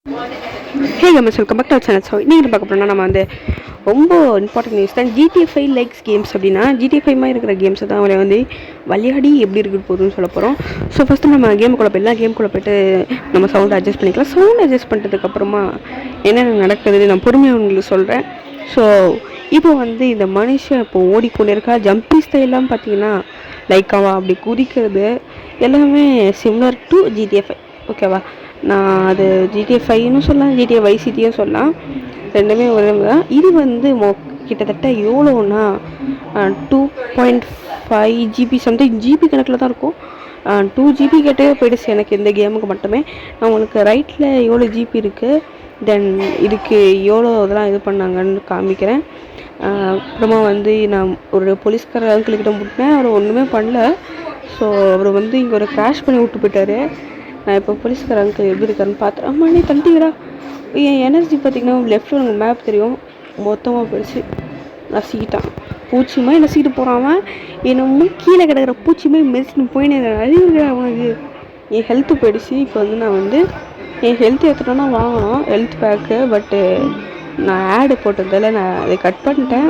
Hey comments welcome back to channel. So இன்றைக்கி பார்க்க போனால் நம்ம வந்து ரொம்ப இம்பார்ட்டன்ட் நியூஸ் தான். GTA 5 லைக்ஸ் கேம்ஸ் அப்படின்னா GTA 5 மாதிரி இருக்கிற கேம்ஸை தான் அவளை வந்து விளையாடி எப்படி இருக்குது போகுதுன்னு சொல்ல போகிறோம். ஸோ ஃபஸ்ட்டு நம்ம கேமுக்குள்ளே போயிடலாம். கேமுக்குள்ளே போய்ட்டு நம்ம சவுண்ட் அட்ஜஸ்ட் பண்ணிக்கலாம். சவுண்ட் அட்ஜஸ்ட் பண்ணுறதுக்கப்புறமா என்னென்ன நடக்குது நான் பொறுமையாக உங்களுக்கு சொல்கிறேன். ஸோ இப்போ வந்து இந்த மனுஷன் இப்போ ஓடிக்கொண்டு இருக்கா. ஜம்பிங் ஸ்டைலாம் பார்த்தீங்கன்னா லைக் அவள் அப்படி குதிக்கிறது எல்லாமே சிம்லர் டு GTA 5. ஓகேவா, நான் அது GTA 5ன்னு சொல்லலாம், GTA Vice Cityயும் சொல்லலாம், ரெண்டுமே ஒரே தான். இது வந்து கிட்டத்தட்ட எவ்வளோன்னா 2.5 GB சம்திங் ஜிபி கணக்கில் தான் இருக்கும். 2 GB கிட்டே போயிடுச்சு எனக்கு இந்த கேமுக்கு மட்டுமே. நான் உங்களுக்கு ரைட்டில் எவ்வளோ ஜிபி இருக்குது, தென் இதுக்கு எவ்வளோ இதெல்லாம் இது பண்ணாங்கன்னு காமிக்கிறேன். அப்புறமா வந்து நான் ஒரு போலீஸ்கார அங்கிள்கிட்ட முட்டினேன், அவர் ஒன்றுமே பண்ணல. ஸோ அவர் வந்து இங்கே ஒரு கிராஷ் பண்ணி விட்டு போயிட்டார். நான் இப்போ போலீஸ்கார அங்கிள் எப்படி இருக்காருன்னு பார்த்தேன். அம்மா நீ தண்டிக்கிறா, என் எனர்ஜி பார்த்திங்கன்னா லெஃப்ட்டில் எனக்கு மேப் தெரியும், மொத்தமாக போயிடுச்சு. நசிக்கிட்டான், பூச்சியுமே நசிக்கிட்டு போகிறான். என்னமோ கீழே கிடக்கிற பூச்சியுமே மெரிச்சின்னு போயின்னு அழிவுகிறேன் அவனுக்கு. என் ஹெல்த்து போயிடுச்சு. இப்போ வந்து நான் வந்து என் ஹெல்த் எடுத்துட்டோன்னா வாங்கணும் ஹெல்த் பேக்கு. பட்டு நான் ஆடு போட்டதில் நான் அதை கட் பண்ணிட்டேன்.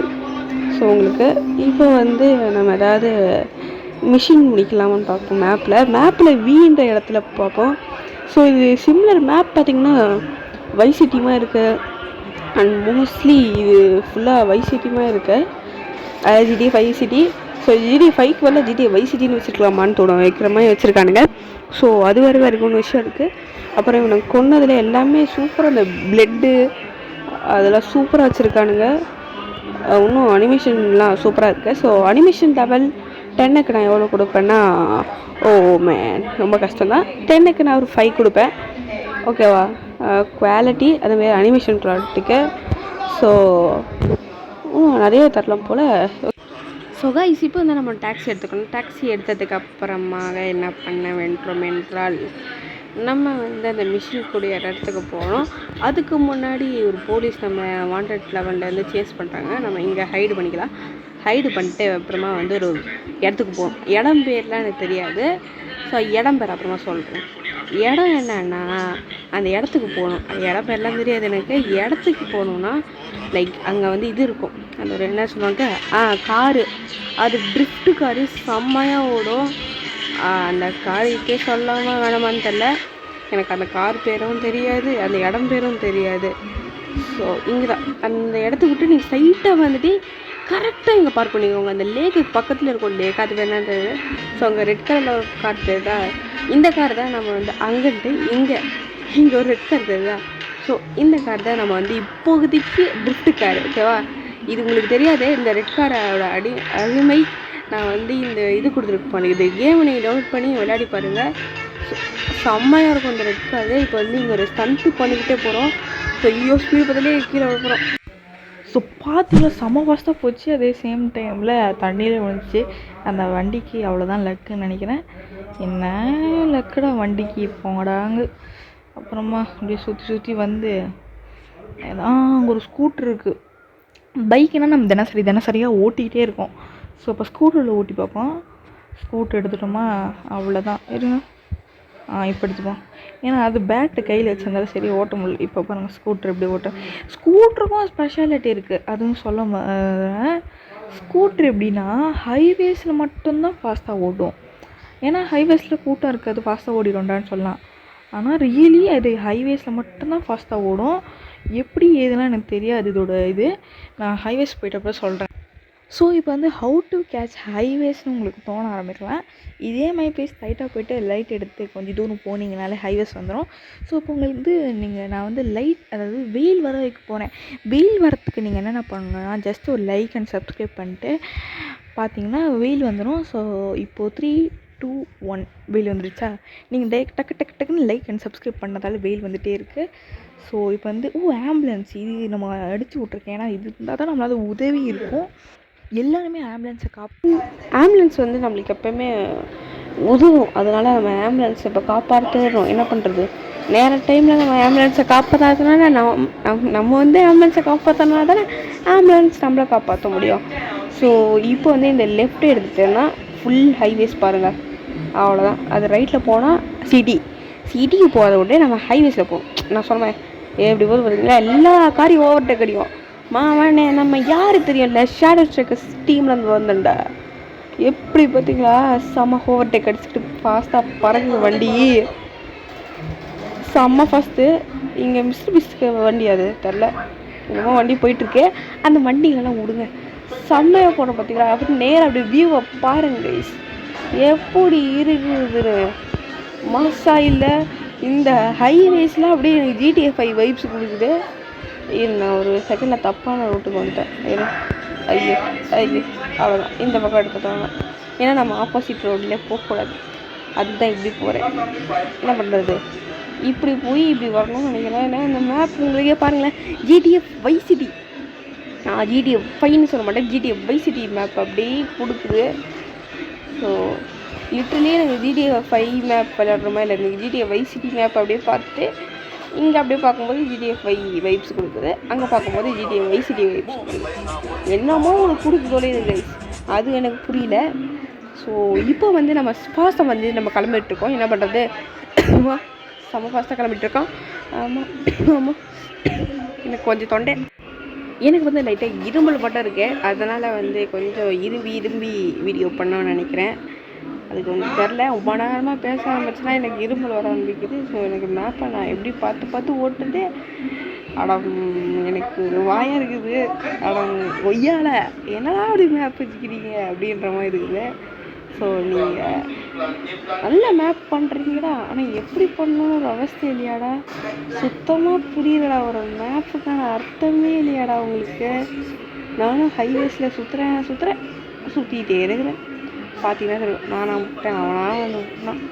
ஸோ உங்களுக்கு இப்போ வந்து நம்ம ஏதாவது மிஷின் முடிக்கலாமான்னு பார்ப்போம். மேப்பில் வீன்ற இடத்துல பார்ப்போம். ஸோ இது சிம்லர் மேப் பார்த்திங்கன்னா வைஸ் சிட்டியுமாக இருக்குது. அண்ட் மோஸ்ட்லி இது ஃபுல்லாக வைஸ் சிட்டியுமாக இருக்குது. GTA 5 city. ஸோ GTA 5க்கு வரல GTA Vice Cityன்னு வச்சுருக்கலாமான்னு தோணும், வைக்கிற மாதிரி வச்சுருக்கானுங்க. ஸோ அது வேறு இருக்குன்னு விஷயம் இருக்குது. அப்புறம் இவனுக்கு கொன்னதில் எல்லாமே சூப்பராக, அந்த பிளட்டு அதெல்லாம் சூப்பராக வச்சுருக்கானுங்க. இன்னும் அனிமேஷன்லாம் சூப்பராக இருக்குது. ஸோ அனிமேஷன் லெவல் 10க்கு நான் எவ்வளோ கொடுப்பேன்னா, ஓ மேன் ரொம்ப கஷ்டம்தான். 10க்கு நான் ஒரு 5 கொடுப்பேன். ஓகேவா, குவாலிட்டி அதுமாரி அனிமேஷன் ப்ராடக்ட்டுக்கு. ஸோ நிறைய தரலாம் போல். ஸோ கைஸ், இப்போ வந்து நம்ம டாக்ஸி எடுத்துக்கணும். டாக்ஸி எடுத்ததுக்கு அப்புறமாக என்ன பண்ண வேண்டும் என்றால், நம்ம வந்து அந்த மிஷின் கூடிய இடத்துக்கு போகணும். அதுக்கு முன்னாடி ஒரு போலீஸ் நம்ம வாண்டட் லெவல்லேருந்து சேஸ் பண்ணுறாங்க. நம்ம இங்கே ஹைடு பண்ணிக்கலாம். ஹைடு பண்ணிட்டு அப்புறமா வந்து ஒரு இடத்துக்கு போகணும். இடம் பேர்லாம் எனக்கு தெரியாது. ஸோ இடம் பேர் அப்புறமா சொல்கிறேன். இடம் என்னன்னா, அந்த இடத்துக்கு போகணும். அந்த இடம் பேர்லாம் தெரியாது எனக்கு. இடத்துக்கு போகணுன்னா லைக் அங்கே வந்து இது இருக்கும், அந்த ஒரு என்ன சொல்லுவாங்க, காரு, அது ட்ரிஃப்ட்டு காரு செம்மையாக ஓடும். அந்த காருக்கே சொல்லாமல் வேணாமான்னு தெரில, எனக்கு அந்த கார் பேரும் தெரியாது, அந்த இடம் பேரும் தெரியாது. ஸோ இங்கே தான் அந்த இடத்துக்கு விட்டு நீங்கள் ஸ்ட்ரைட்டாக வந்துட்டு கரெக்டாக இங்கே பார்க் பண்ணிக்கோங்க. அந்த லேக்கு பக்கத்தில் இருக்கும் லேக், அது வேணான்றது. ஸோ அங்கே ரெட் கலரில் ஒரு கார் தெரியுதா, இந்த கார் தான் நம்ம வந்து அங்கிட்டு இங்கே ஒரு ரெட் கார் தெரியுதா. ஸோ இந்த கார் தான் நம்ம வந்து இப்போதைக்கு ட்ரிஃப்ட்டு கார். ஓகேவா, இது உங்களுக்கு தெரியாது, இந்த ரெட் காரோட அருமை நான் வந்து இந்த இது கொடுத்துருப்பேன். இது கேமை நீங்கள் டவுன்லோட் பண்ணி விளையாடி பாருங்கள். செம்மையாக இருக்கும் இந்த ரெட் காரு. இப்போ வந்து இங்கே ஒரு ஸ்டண்ட்டு பண்ணிக்கிட்டே போகிறோம். ஸோ ஐயோ ஸ்பீடு பார்த்தாலே கீழே வைக்கிறோம். ஸோ பார்த்தீங்கன்னா செம ஃபாஸ்ட்டாக போச்சு. அதே சேம் டைமில் தண்ணியில் விழுந்துச்சு. அந்த வண்டிக்கு அவ்வளோதான் லக்குன்னு நினைக்கிறேன். என்ன லக்குடா வண்டிக்கு போங்கடாங்க. அப்புறமா அப்படியே சுற்றி வந்து அங்கே ஒரு ஸ்கூட்ரு இருக்குது. பைக்குனால் நம்ம தினசரியாக ஓட்டிக்கிட்டே இருக்கோம். ஸோ இப்போ ஸ்கூட்டரில் ஓட்டி பார்ப்போம். ஸ்கூட்டர் எடுத்துட்டோமா, அவ்வளோதான். இருங்க, இப்போ எடுத்துப்போம். ஏன்னா அது பேட்டு கையில் வச்சிருந்தாலும் சரி ஓட்ட முடியல. இப்போ பாருங்கள் ஸ்கூட்ரு எப்படி ஓட்ட. ஸ்கூட்டருக்கும் ஸ்பெஷாலிட்டி இருக்குது, அதுவும் சொல்ல. ஸ்கூட்ரு எப்படின்னா ஹைவேஸில் மட்டும்தான் ஃபாஸ்ட்டாக ஓடும். ஏன்னா ஹைவேஸில் கூட்டம் இருக்காது, ஃபாஸ்ட்டாக ஓடிடும்டான்னு சொல்லலாம். ஆனால் ரியலி அது ஹைவேஸில் மட்டும்தான் ஃபாஸ்ட்டாக ஓடும். எப்படி ஏதுலாம் எனக்கு தெரியாது இதோட இது. நான் ஹைவேஸ் போயிட்டப்போ சொல்கிறேன். ஸோ இப்போ வந்து ஹவு டு கேட்ச் ஹைவேஸ்னு உங்களுக்கு தோண ஆரம்பிக்கலாம். இதே மாதிரி போய் ஸ்ட்ரைட்டாக போய்ட்டு லைட் எடுத்து கொஞ்சம் தூரம் போனீங்கனாலே ஹைவேஸ் வந்துடும். ஸோ இப்போ உங்களுக்கு வந்து நான் வந்து அதாவது வெயில் வர வைக்க போகிறேன். வெயில் வரத்துக்கு நீங்கள் என்னென்ன பண்ணணும்னா, ஜஸ்ட் ஒரு லைக் அண்ட் சப்ஸ்கிரைப் பண்ணிட்டு பார்த்தீங்கன்னா வெயில் வந்துடும். ஸோ இப்போது 3, 2, 1 வெயில் வந்துருச்சா. நீங்கள் டக்குன்னு லைக் அண்ட் சப்ஸ்கிரைப் பண்ணதால வெயில் வந்துகிட்டே இருக்குது. ஸோ இப்போ வந்து ஆம்புலன்ஸ் இது நம்ம அடித்து விட்ருக்கேன். ஏன்னா இது இருந்தால் தான் நம்மளால் உதவி இருக்கும். எல்லாருமே ஆம்புலன்ஸை ஆம்புலன்ஸ் வந்து நம்மளுக்கு எப்போயுமே உதவும். அதனால் நம்ம ஆம்புலன்ஸ் இப்போ காப்பாற்றுறோம். என்ன பண்ணுறது, நேர டைமில் நம்ம ஆம்புலன்ஸை காப்பாற்றாதனால நம்ம வந்து ஆம்புலன்ஸை காப்பாற்றினா தானே ஆம்புலன்ஸ் நம்மளை காப்பாற்ற முடியும். ஸோ இப்போ வந்து இந்த லெஃப்ட் எடுத்துட்டேன்னா ஃபுல் ஹைவேஸ் பாருங்கள், அவ்வளோதான். அது ரைட்டில் போனால் சிட்டிக்கு போகிறத விட நம்ம ஹைவேஸில் போகணும். நான் சொன்னேன் எப்படி போது பார்த்தீங்களா, எல்லா காரையும் ஓவர்டேக் அடிக்கும். மாவனே நம்ம யாரு தெரியும்ல, ஷேடோ ஸ்ட்ரைக்கர்ஸ் டீம்லேருந்து வந்தேன்டா. எப்படி பார்த்தீங்களா, செம்ம ஓவர்டேக் அடிச்சுட்டு ஃபாஸ்ட்டாக பறகுது வண்டி, செம்ம ஃபஸ்ட்டு. இங்கே மிஸ்டர் பீஸ்ட்க்கு வண்டி அது தெரில, என்னமோ வண்டி போயிட்டுருக்கு. அந்த வண்டிகளெல்லாம் விடுங்க, செம்மையாக போகிறோம் பார்த்தீங்களா. அப்படி நேராக அப்படி வியூவை பாருங்க கைஸ், எப்படி இருக்குதுன்னு. மாசா இல்லை இந்த ஹைவேஸ்லாம் அப்படியே எனக்கு GTA 5 வைப்ஸ் கொடுக்குது. நான் ஒரு செகண்டில் தப்பான ரூட்டுக்கு வந்துட்டேன். ஐயோ ஐயோ அவ்வளோதான், இந்த பக்கம் எடுத்துட்டாங்க. ஏன்னா நம்ம ஆப்போசிட் ரோட்லேயே போகக்கூடாது, அதுதான் இப்படி போகிறேன். என்ன பண்ணுறது, இப்படி போய் இப்படி வரணும்னு நினைக்கிறேன். ஏன்னா இந்த மேப் உங்களுக்கே பாருங்களேன், GTA Vice City, நான் GTA 5ன்னு சொல்ல மாட்டேன், GTA Vice City மேப் அப்படியே கொடுக்குது. ஸோ லிட்ரலி எனக்கு GTA 5 மேப் விளையாடுற மாதிரி இல்லை, எனக்கு GTA Vice City மேப் அப்படியே பார்த்துட்டு இங்கே அப்படியே பார்க்கும்போது GTA 5 வைப்ஸ் கொடுக்குது, அங்கே பார்க்கும்போது GTA Vice City வைப்ஸ் கொடுக்குது. என்னமோ ஒன்று கொடுக்குதோலே இது கைஸ், அது எனக்கு புரியல. ஸோ இப்போ வந்து நம்ம ஃபாஸ்ட்டாக வந்து நம்ம கிளம்பிட்டுருக்கோம். என்ன பண்ணுறது, செம்ம ஃபாஸ்ட்டாக கிளம்பிட்டுருக்கோம். ஆமாம் ஆமாம், எனக்கு கொஞ்சம் தொண்டை, எனக்கு வந்து லைட்டாக இருமல் மட்டும் இருக்குது, அதனால் வந்து கொஞ்சம் இரும்பி வீடியோ பண்ணணும்னு நினைக்கிறேன். அது கொஞ்சம் தெரில, ரொம்ப நேரமாக பேச ஆரம்பிச்சுன்னா எனக்கு இருமல் வர ஆரம்பிக்குது. ஸோ எனக்கு மேப்பை நான் எப்படி பார்த்து ஓட்டுது. அடம் எனக்கு வாயாக இருக்குது, அடம் ஒய்யால என்னடா அப்படி மேப் வச்சுக்கிறீங்க அப்படின்ற மாதிரி இருக்குது. ஸோ நீங்கள் நல்ல மேப் பண்ணுறீங்கடா, ஆனால் எப்படி பண்ணணும்னு ஒரு அவஸ்தை இல்லையாடா, சுத்தமாக புரியுதுடா, ஒரு மேப்புக்கான அர்த்தமே இல்லையாடா உங்களுக்கு. நானும் ஹைவேஸில் சுற்றிக்கிட்டே இருக்கிறேன். பார்த்தீங்கன்னா தெரியும், நானாக விட்டேன், அவனாக வந்து விட்டான்.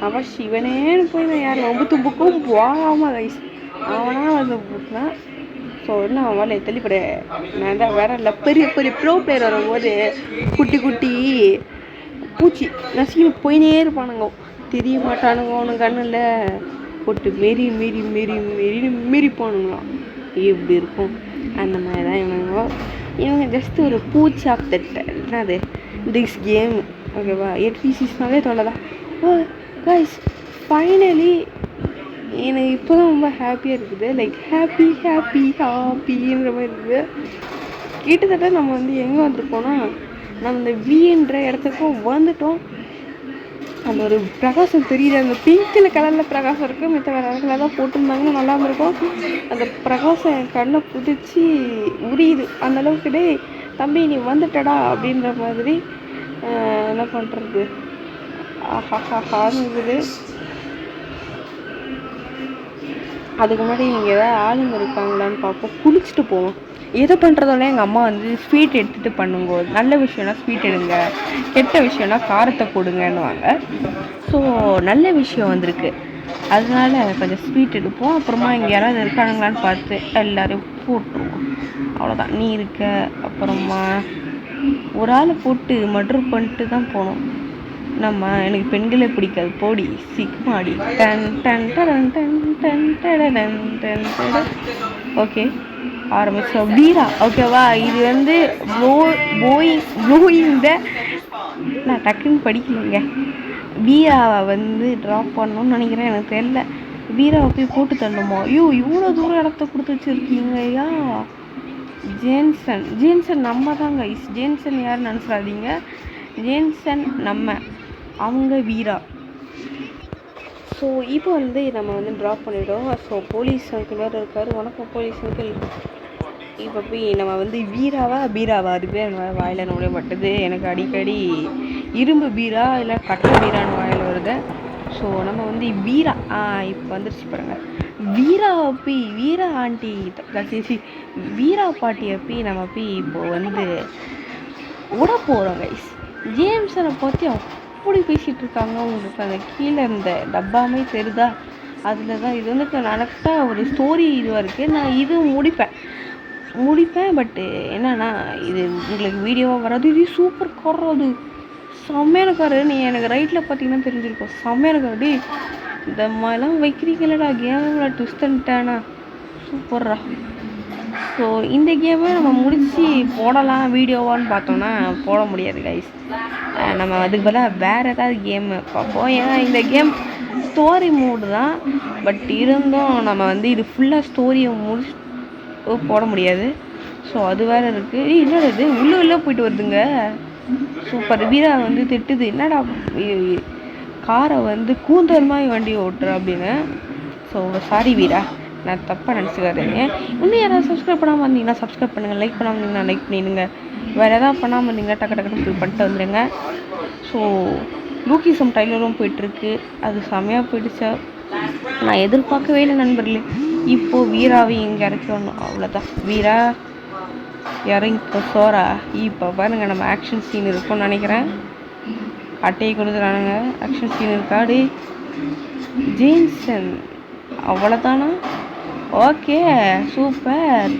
அவன் சிவனேன்னு போய் நான் யார் ரொம்ப தும்புக்கும் போகாமல் ரைஸ், அவனாக வந்து விட்டான். ஸோ இன்னும் அவளை தெளிப்பட நான் தான் வேற இல்லை, பெரிய ப்ரோ பிளேயர் வரும்போது குட்டி பூச்சி நசின்னு போயினே இருப்பானுங்க, தெரிய மாட்டானுங்க, அவனுக்கு கண்ணில் போட்டு மீறிப்பானுங்களாம். எப்படி இருக்கும் அந்த மாதிரி தான் இவங்க ஜஸ்ட் ஒரு பூச்சி ஆஃப் தட் என்னது திஸ் கேம், ஓகேவா. 8 பீசஸ்னாலே தொலைதான். ஓ கைஸ், ஃபைனலி எனக்கு இப்போ தான் ரொம்ப ஹாப்பியாக இருக்குது, லைக் ஹாப்பின்ற மாதிரி இருக்குது. கிட்டத்தட்ட நம்ம வந்து எங்கே வந்துருக்கோன்னா, நம்ம இந்த வின்ற இடத்துக்கும் வந்துட்டோம். அந்த ஒரு பிரகாசம் தெரியுது, அந்த பிங்க்கில் கலரில் பிரகாசம் இருக்குது, மித்த வேறு கலர் தான் போட்டிருந்தாங்கன்னா நல்லா இருக்கும். அந்த பிரகாசம் என் கண்ணை புதிச்சு உரியுது அந்தளவுக்கு. டே தம்பி நீ வந்துட்டடா அப்படின்ற மாதிரி. என்ன பண்ணுறது, ஆஹாஹான்னு இருக்குது. அதுக்கு முன்னாடி நீங்கள் ஏதாவது ஆளுங்க இருக்காங்களான்னு பார்ப்போம், குளிச்சுட்டு போவோம். எதை பண்ணுறதோட எங்கள் அம்மா வந்து ஸ்வீட் எடுத்துகிட்டு பண்ணுங்க, நல்ல விஷயம்னா ஸ்வீட் எடுங்க, கெட்ட விஷயம்னா காரத்தை கொடுங்கன்னுவாங்க. ஸோ நல்ல விஷயம் வந்திருக்கு, அதனால கொஞ்சம் ஸ்வீட் எடுப்போம். அப்புறமா இங்கே யாராவது இருக்கானுங்களான்னு பார்த்து எல்லோரையும் போட்டுருவோம், அவ்வளோதான். நீ இருக்க, அப்புறமா ஒரு ஆளை போட்டு மர்டர் பண்ணிட்டு தான் போனோம். எனக்கு பெண்களே பிடிக்காது, போடி சிக்மாடி. டன் டன் டன் டன் டன் டன் டன் டன். ஓகே ஆரம்பிச்சோம். வீரா ஓகேவா, இது வந்து நான் டக்குன்னு படிக்கலைங்க. வீராவை வந்து ட்ராப் பண்ணணும்னு நினைக்கிறேன், எனக்கு தெரியல. வீராவை போய் போட்டு தள்ளுமோ, ஐயோ இவ்வளோ தூரம் இடத்த கொடுத்து வச்சுருக்கீங்க ஐயா. ஜேன்சன் நம்ம தாங்க, ஜேன்சன் யாருன்னு நினச்சிடாதீங்க, ஜேன்சன் நம்ம, அவங்க வீரா. ஸோ இப்போ வந்து நம்ம வந்து ட்ராப் பண்ணிவிட்டோம். ஸோ போலீஸ் அங்கிள் வேறு இருக்கார், வணக்கம் போலீஸ் அங்கிள். இப்போ போய் நம்ம வந்து பீராவா அது பேர் வாயில் நோட பட்டது, எனக்கு அடிக்கடி இரும்பு பீரா இல்லை கட்டை பீரான்னு வாயில் வருது. ஸோ நம்ம வந்து வீரா இப்போ வந்துருச்சு பாருங்கள். வீரா ஆண்டி வீரா பாட்டியை போய் நம்ம போய் இப்போது வந்து விட போகிறோம் கைஸ். ஜேம்ஸனை பற்றி அப்படி பேசிகிட்டு இருக்காங்க. உங்களுக்கு அந்த கீழே இந்த டப்பாமே தெரியுதா, அதில் தான் இது வந்து கரெக்டாக ஒரு ஸ்டோரி இதுவாக இருக்குது. நான் இது முடிப்பேன் பட்டு என்னன்னா இது உங்களுக்கு வீடியோவாக வராது. இது சூப்பர் கார், அது செம்மையான காரு. நீ எனக்கு ரைட்டில் பார்த்தீங்கன்னா தெரிஞ்சிருக்கோம், செம்மையான கார். டி இந்த மாதிரிலாம் வைக்கிறீங்களடா கேமில் ட்விஸ்ட் அண்ட்டானா, சூப்பர்ரா. ஸோ இந்த கேமை நம்ம முடித்து போடலாம் வீடியோவான்னு பார்த்தோன்னா போட முடியாது கைஸ். நம்ம அதுக்கு பதிலாக வேறு ஏதாவது கேமு பார்ப்போம். ஏன்னா இந்த கேம் ஸ்டோரி மோடு தான். பட் இருந்தும் நம்ம வந்து இது ஃபுல்லாக ஸ்டோரியை முடிச்சு போட முடியாது. ஸோ அது வேறு இருக்குது. என்னடா இது உள்ள போயிட்டு வருதுங்க. சூப்பர். வீரா வந்து திட்டுது, என்னடா காரை வந்து கூந்தல் மாதிரி வண்டி ஓட்டுற அப்படின்னு. ஸோ சாரி வீரா, நான் தப்பாக நினச்சிக்காதீங்க. இன்னும் யாராவது சப்ஸ்கிரைப் பண்ணாமல் வந்தீங்கன்னா சப்ஸ்கிரைப் பண்ணுங்கள், லைக் பண்ணாமல் இருந்தீங்கன்னா லைக் பண்ணிடுங்க. வேறு எதாவது பண்ணாமல் இருந்தீங்கன்னா டக்கு டக்குன்னு போய் பண்ணிட்டு வந்துடுங்க. ஸோ லூக்கிசம் டைலரும் போயிட்டுருக்கு, அது செம்மையாக போயிடுச்சு. நான் எதிர்பார்க்கவே இல்லை நண்பர்களே. இப்போது வீராவை இங்கே இறக்கி வரணும், அவ்வளோதான். வீரா இறங்கி சோரா. இப்போ பாருங்க நம்ம ஆக்ஷன் சீன் இருக்கும்னு நினைக்கிறேன். அட்டையை கொடுத்துறானுங்க, ஆக்ஷன் சீன் இருக்காடி. ஜேம்சன் அவ்வளோதானா? Okay super.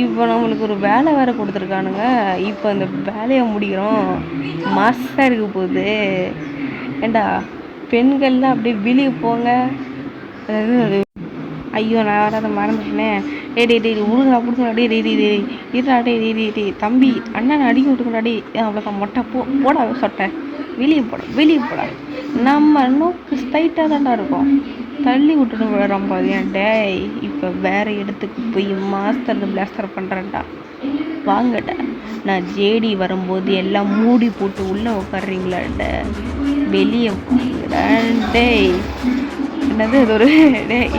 இப்போ நம்மளுக்கு ஒரு வேலை வேறு கொடுத்துருக்கானுங்க. இப்போ அந்த வேலையை முடிக்கிறோம். மாசாக இருக்க போகுது. ஏண்டா பெண்கள்லாம் அப்படியே வெளியே போங்க. அதாவது ஐயோ நான் வராத மறந்துட்டேனே. டே உருங்கடா பிடிக்கணும். டே தம்பி அண்ணன் அடிக்க விட்டுக்கடா. அவ்வளோதான் மொட்டை போடா சொட்டை. வெளியே போடா. நம்ம நோக்கு ஸ்ட்ரைட்டாக தான்டா இருக்கும், தள்ளி விட்டுட்டு விடுறோம் பாதியா. டேய் இப்போ வேறு இடத்துக்கு போய் மாஸ்டர் பிளாஸ்டர் பண்ணுறேன்டா. வாங்கடா. நான் ஜேடி வரும்போது எல்லாம் மூடி போட்டு உள்ளே உட்காடுறீங்களாட. வெளியே போங்கடா. டேய் என்னது இது ஒரு டேய்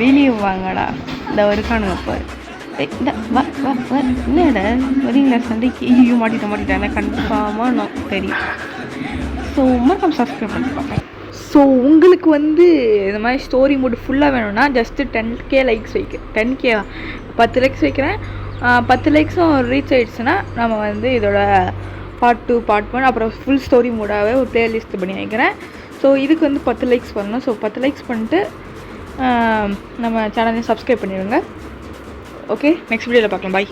வெளியே வாங்கடா. இந்த இருக்கானுங்க பாரு. இந்த என்னடா வரீங்களா சண்டைக்கு? ஐயோ மாட்டிட்டேன் கன்ஃபார்மாக நான் தெரியும். ஸோ மறக்காம சப்ஸ்கிரைப் பண்ணி பார்ப்பேன். ஸோ உங்களுக்கு வந்து இந்த மாதிரி ஸ்டோரி மோடு ஃபுல்லாக வேணும்னா just 10K likes 10K 10 likes வைக்கிறேன். 10 லைக்ஸும் ரீச் ஆகிடுச்சுன்னா நம்ம வந்து இதோட பார்ட் 2 பார்ட் 1 அப்புறம் ஃபுல் ஸ்டோரி மோடாகவே ஒரு ப்ளேலிஸ்ட் பண்ணி வைக்கிறேன். ஸோ இதுக்கு வந்து 10 லைக்ஸ் பண்ணணும். ஸோ 10 லைக்ஸ் பண்ணிட்டு நம்ம சேனலையும் சப்ஸ்கிரைப் பண்ணிடுங்க. ஓகே, நெக்ஸ்ட் வீடியோவில் பார்க்கலாம். பாய்.